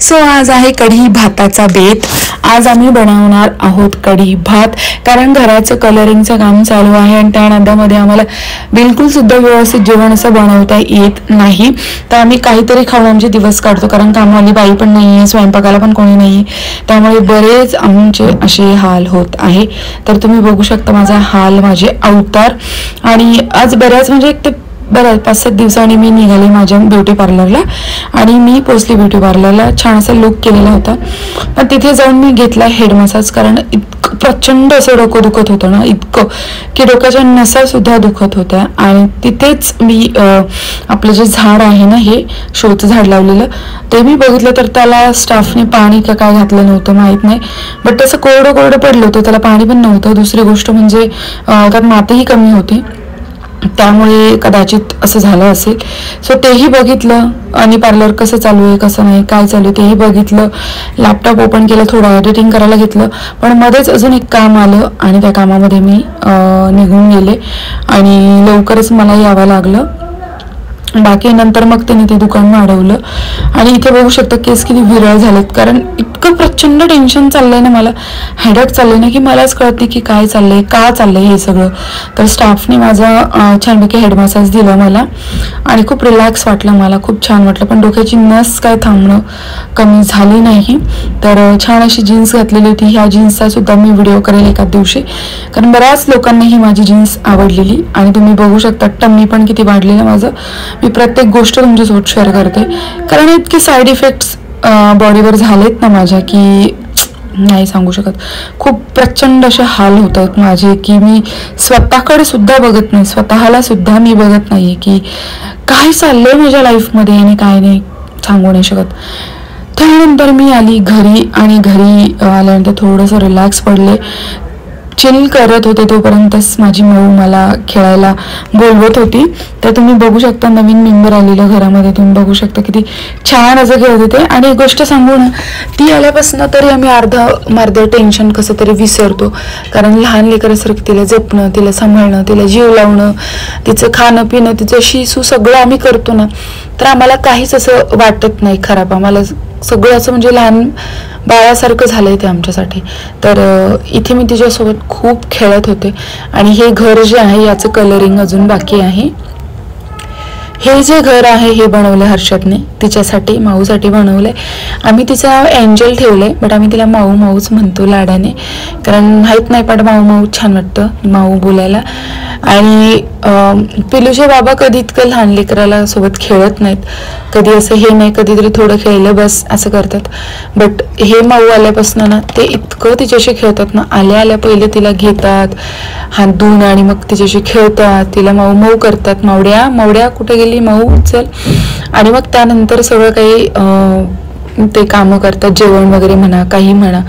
So आज आहे कढी भाताचा बेत। आज आम्ही बनवणार आहोत कढी भात, कारण घराचं कलरिंगचं काम चालू आहे आणि त्या नादामध्ये आम्हाला बिलकुल सुद्धा व्यवस्थित जेवण असं बनवता येत नाही। तर आम्ही काहीतरी खाऊन आमचे दिवस काढतो, कारण कामवाली बाई पण नाही आहे, स्वयंपाकाला पण कोणी नाही आहे, त्यामुळे बरेच आमचे असे हाल होत आहे। तर तुम्ही बघू शकता माझा हाल, माझे अवतार। आणि आज बऱ्याच म्हणजे एक बरं 5-7 दिवसांनी मी निघाले माझ्या ब्युटी पार्लरला आणि मी पोचली ब्युटी पार्लरला। छान असा लुक केलेला होता, पण तिथे जाऊन मी घेतला हेड मसाज, कारण इतकं प्रचंड असं डोकं दुखत होतं ना, इतकं की डोक्याच्या नसा सुद्धा दुखत होत्या। आणि तिथेच मी आपलं जे झाड आहे ना, हे शोचं झाड लावलेलं, ते मी बघितलं तर त्याला स्टाफने पाणी का काय घातलं नव्हतं माहीत नाही, बट तसं कोरडं कोरडं पडलं होतं, त्याला पाणी पण नव्हतं। दुसरी गोष्ट म्हणजे त्यात मातीही कमी होती, त्यामुळे कदाचित असं झालं असेल। सो तेही बघितलं आणि पार्लर कसं चालू आहे कसं नाही काय चालू आहे तेही बघितलं। लॅपटॉप ओपन केलं, थोडं एडिटिंग करायला घेतलं, पण मध्येच अजून एक काम आलं आणि त्या कामामध्ये मी निघून गेले आणि लवकरच मला यावं लागलं। बाकी नंतर मग त्यांनी ते दुकान वाढवलं आणि इथे बघू शकता केस किती विरळ झालेत, कारण इतकं प्रचंड टेन्शन चाललंय ना, मला हेडेक चाललंय ना, की मलाच कळत नाही की काय चाललंय, का चाललंय हे सगळं। तर स्टाफने माझा छानपैकी हेड मसाज दिला मला आणि खूप रिलॅक्स वाटलं, मला खूप छान वाटलं। पण डोक्याची नस काय थांबणं कमी झाली नाही। तर छान अशी जीन्स घातलेली होती, ह्या जीन्सचा सुद्धा मी व्हिडिओ करेल एका दिवशी, कारण बऱ्याच लोकांना ही माझी जीन्स आवडलेली। आणि तुम्ही बघू शकता टम्मी पण किती वाढलेलं माझं। मी प्रत्येक गोष्ट तुमच्यासोबत शेअर करते, कारण इतके साईड इफेक्ट्स बॉडीवर झालेत ना माझ्या की नाही सांगू शकत। खूप प्रचंड असे हाल होत आहेत माझे की मी स्वतःकडे सुद्धा बघत नाही, स्वतःला सुद्धा मी बघत नाही की काय चाललंय माझ्या लाईफमध्ये आणि काय नाही सांगू नाही शकत। त्यानंतर मी आली घरी आणि घरी आल्यानंतर थोडंसं रिलॅक्स पडले, चिल करत होते। तोपर्यंतच माझी मऊ मला खेळायला बोलवत होती। तर तुम्ही बघू शकता नवीन मेंबर आलेलं घरामध्ये, तुम्ही बघू शकता किती छान असं खेळत होते। आणि एक गोष्ट सांगू ना, ती आल्यापासून तरी आम्ही अर्ध टेन्शन कसं तरी विसरतो, कारण लहान लेकरासारखं तिला जपणं, तिला सांभाळणं, तिला जीव लावणं, तिचं खाणं पिणं, तिचं शिसू सगळं आम्ही करतो ना, तर आम्हाला काहीच असं वाटत नाही खराब। आम्हाला सगळं असं म्हणजे लहान बाळासारखं झालंय ते आमच्यासाठी। तर इथे मी तिच्यासोबत खूप खेळत होते आणि हे घर जे आहे याचं कलरिंग अजून बाकी आहे। हे जे घर आहे हे बनवलं हर्षदने, तिच्यासाठी माऊसाठी बनवलंय। आम्ही तिचा एंजल ठेवलंय, बट आम्ही तिला माऊ माऊच म्हणतो लाडाने, कारण माहीत नाही पण माऊ माऊ छान वाटतं माऊ बोलायला। आणि पिलूचे बाबा कधी इतकं लहान लेकराला सोबत खेळत नाहीत, कधी असं हे नाही, कधीतरी थोडं खेळलं बस असं करतात। बट हे माऊ आल्यापासून ना ते इतकं तिच्याशी खेळतात ना, आल्या आल्या पहिले तिला घेतात हात धुवून आणि मग तिच्याशी खेळतात, तिला माऊ माऊ करतात, मावड्या मावड्या कुठे गेली माऊ चल। आणि मग त्यानंतर सगळं काही ते कामं करतात, जेवण वगैरे म्हणा काही म्हणा,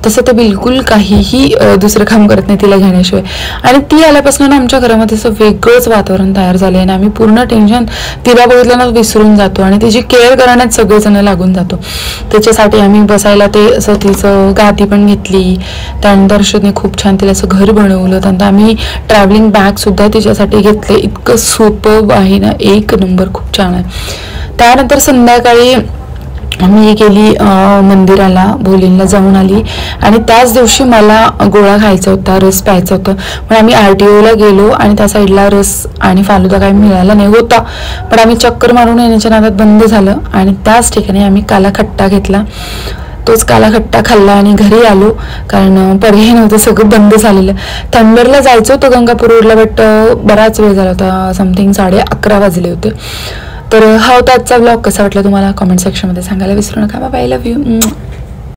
तसं तर बिलकुल काहीही दुसरं काम करत नाही तिला घेण्याशिवाय। आणि ती आल्यापासून ना आमच्या घरामध्ये असं वेगळंच वातावरण तयार झालं आहे ना, आम्ही पूर्ण टेन्शन तिला बघितलं ना विसरून जातो आणि तिची केअर करण्यात सगळेजण लागून जातो। त्याच्यासाठी आम्ही बसायला ते असं तिचं गादी पण घेतली, त्यानंतर हर्षदने खूप छान तिला असं घर बनवलं, त्यानंतर आम्ही ट्रॅव्हलिंग बॅग सुद्धा तिच्यासाठी घेतले, इतकं सुपर्ब आहे ना, एक नंबर खूप छान आहे। त्यानंतर संध्याकाळी मी गेली मंदिराला, भोलेंना जाऊन आली आणि त्याच दिवशी मला गोळा खायचा होता, रस प्यायचा होता, पण आम्ही RTOला गेलो आणि त्या साईडला रस आणि फालुदा काही मिळाला नाही होता, पण आम्ही चक्कर मारून येण्याच्या नादात बंद झालं आणि त्याच ठिकाणी आम्ही काला खट्टा घेतला, तोच काला खट्टा खाल्ला आणि घरी आलो, कारण पर्याय नव्हतं, सगळं बंद झालेलं। थंडरला जायचं होतं गंगापूर रोडला, बट बराच वेळ झाला होता, समथिंग 11:30 वाजले होते। तर हा होता आजचा ब्लॉग। कसा वाटला तुम्हाला कमेंट सेक्शनमध्ये सांगायला विसरू नका। Bye, love you.